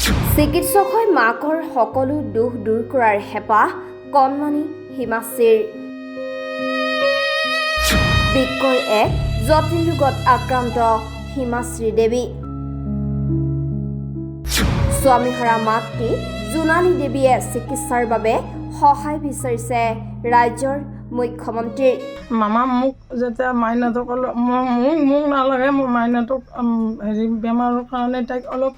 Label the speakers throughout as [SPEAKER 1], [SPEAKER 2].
[SPEAKER 1] চিকিৎসক হৈ মাকৰ সকলো দুখ দূৰ কৰাৰ হেঁপাহ কণমানি হিমাশ্ৰীৰ। বৃক্কৰ এক জটিল ৰোগত আক্ৰান্ত হিমাশ্ৰী দেৱী। স্বামীহাৰা মাতৃ জোনালী দেৱীয়ে চিকিৎসাৰ বাবে সহায় বিচাৰিছে ৰাজ্যৰ মুখ্যমন্ত্ৰীৰ।
[SPEAKER 2] মামা মোক যেতিয়া মাইনাটোক অলপ মোক নালাগে, মোৰ মাইনাটোক বেমাৰৰ কাৰণে তাইক অলপ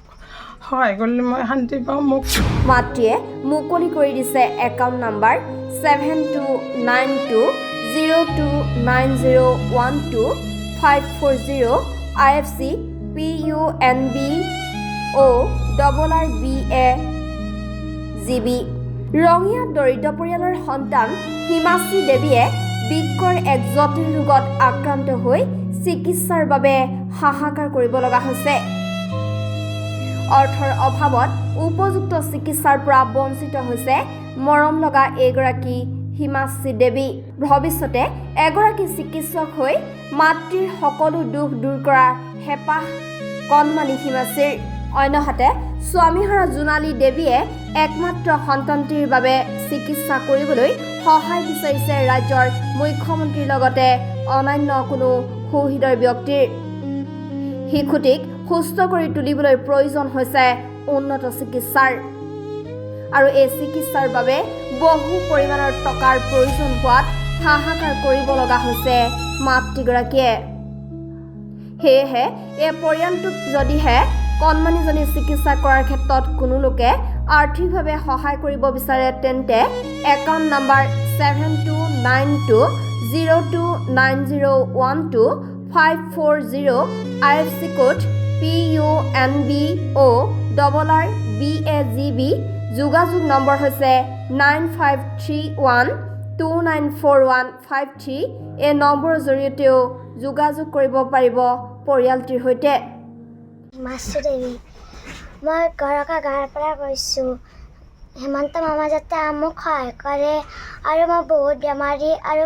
[SPEAKER 2] সহায় কৰিলে মই শান্তি পাওঁ। মোক
[SPEAKER 1] মাতৃয়ে মুকলি কৰি দিছে account number 7292029012 IFC PUNBORRBAGB। Rangia দৰিদ্ৰ পৰিয়ালৰ সন্তান হিমাশ্ৰী দেৱীয়ে বৃক্কৰ এক জটিল ৰোগত আক্ৰান্ত হৈ চিকিৎসাৰ বাবে হাহাকাৰ কৰিব লগা হৈছে। অৰ্থৰ অভাৱত উপযুক্ত চিকিৎসাৰ পৰা বঞ্চিত হৈছে মৰম লগা এইগৰাকী হিমাশ্ৰী দেৱী। ভৱিষ্যতে এগৰাকী চিকিৎসক হৈ মাতৃৰ সকলো দুখ দূৰ কৰাৰ হেঁপাহ কণমানি হিমাশ্ৰীৰ। অন্যহাতে স্বামীহাৰা জোনালী দেৱীয়ে একমাত্ৰ সন্তানটিৰ বাবে চিকিৎসা কৰিবলৈ সহায় বিচাৰিছে ৰাজ্যৰ মুখ্যমন্ত্ৰীৰ লগতে অন্যান্য কোনো সুহৃদয় ব্যক্তিৰ। শিশুটিক সুস্থ কৰি তুলিবলৈ প্ৰয়োজন হৈছে উন্নত চিকিৎসাৰ, আৰু এই চিকিৎসাৰ বাবে বহু পৰিমাণৰ টকাৰ প্ৰয়োজন হোৱাত হাহাকাৰ কৰিব লগা হৈছে মাতৃগৰাকীয়ে। সেয়েহে এই পৰিয়ালটোক যদিহে কণমানিজনী চিকিৎসা কৰাৰ ক্ষেত্ৰত কোনো লোকে আৰ্থিকভাৱে সহায় কৰিব বিচাৰে তেন্তে account number 7292029012 IFC code PUNBORRBAGB। যোগাযোগ নম্বৰ হৈছে 9531294153। এই নম্বৰৰ জৰিয়তেও যোগাযোগ কৰিব পাৰিব পৰিয়ালটিৰ সৈতে।
[SPEAKER 3] হিমাশ্ৰী দেৱী, মই গাঁৱৰ পৰা কৈছোঁ। হেমন্ত মামা যাতে মোক সহায় কৰে, আৰু মই বহুত বেমাৰী, আৰু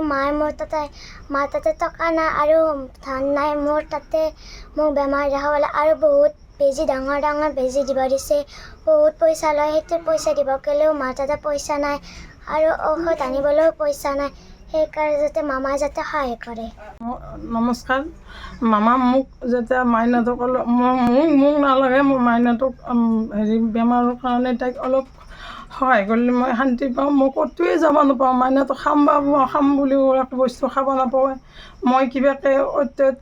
[SPEAKER 3] মাৰ তাতে টকা নাই আৰু ধান নাই মোৰ তাতে। মোক বেমাৰ দেখাবলৈ আৰু বহুত বেজী, ডাঙৰ ডাঙৰ বেজী দিব দিছে, বহুত পইচা লয়। সেইটো পইচা দিব গ'লেও মাৰ তাতে পইচা নাই, আৰু ঔষধ আনিবলৈও পইচা নাই। সেইকাৰণে যাতে মামাই যাতে সহায় কৰে।
[SPEAKER 2] নমস্কাৰ। মামা মোক যেতিয়া মাইনাটোক অলপ মোক নালাগে, মোৰ মাইনাটোক বেমাৰৰ কাৰণে তাইক অলপ সহায় কৰিলে মই শান্তি পাওঁ। মই ক'তোৱে যাব নাপাওঁ, মাইনাটো খাম বুলি একো বস্তু খাব নাপাওঁ। মই কিবাকৈ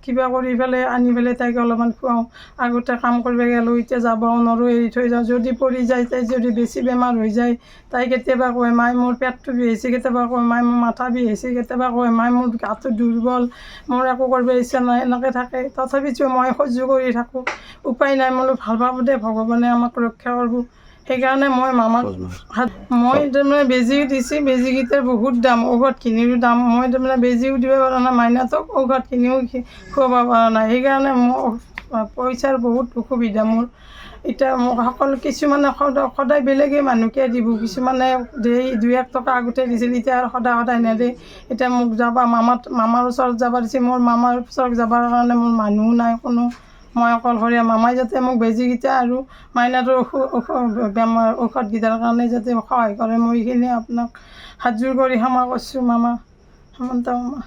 [SPEAKER 2] কিবা কৰি পেলাই আনি পেলাই তাইক অলপমান খুৱাওঁ। আগতে কাম কৰিব গ'লোঁ, এতিয়া যাব নোৱাৰোঁ, এৰি থৈ যাওঁ। যদি পৰি যায়, তাই যদি বেছি বেমাৰ হৈ যায়, তাই কেতিয়াবা কয় মাই মোৰ পেটটো বিষাইছে, কেতিয়াবা কয় মাই মোৰ মাথা বিষাইছে, কেতিয়াবা কয় মাই মোৰ গাটো দুৰ্বল, মোৰ একো কৰিব ইচ্ছা নাই, এনেকৈ থাকে। তথাপিতো মই সহ্য কৰি থাকোঁ, উপায় নাই। মই ভাল পাব দে, ভগৱানে আমাক ৰক্ষা কৰিব। সেইকাৰণে মই মামাক তাৰমানে বেজী দিছোঁ, বেজীকেইটাৰ বহুত দাম, ঔষধ কিনিও দাম। মই তাৰমানে বেজীও দিব পৰা নাই, মাইনাটোক ঔষধ কিনিও খুৱাব পৰা নাই। সেইকাৰণে মোৰ পইচাৰ বহুত অসুবিধা মোৰ। এতিয়া মোক কিছুমানে সদায় বেলেগে মানুহকে দিব, কিছুমানে দুই এক টকা আগতে দিছিল, এতিয়া আৰু সদায় নেদে। এতিয়া মোক মামাৰ ওচৰত যাব দিছে, মোৰ মামাৰ ওচৰত যাবৰ কাৰণে মোৰ মানুহ নাই কোনো, মই অকলশৰীয়া। মামাই যাতে মোক বেজীকেইটা আৰু মাইনাটোৰ বেমাৰ ঔষধকেইটাৰ কাৰণে যাতে সহায় কৰে, মই এইখিনি আপোনাক হাত জোৰ কৰি ক্ষমা কৰিছোঁ মামা, হেমন্ত মামা।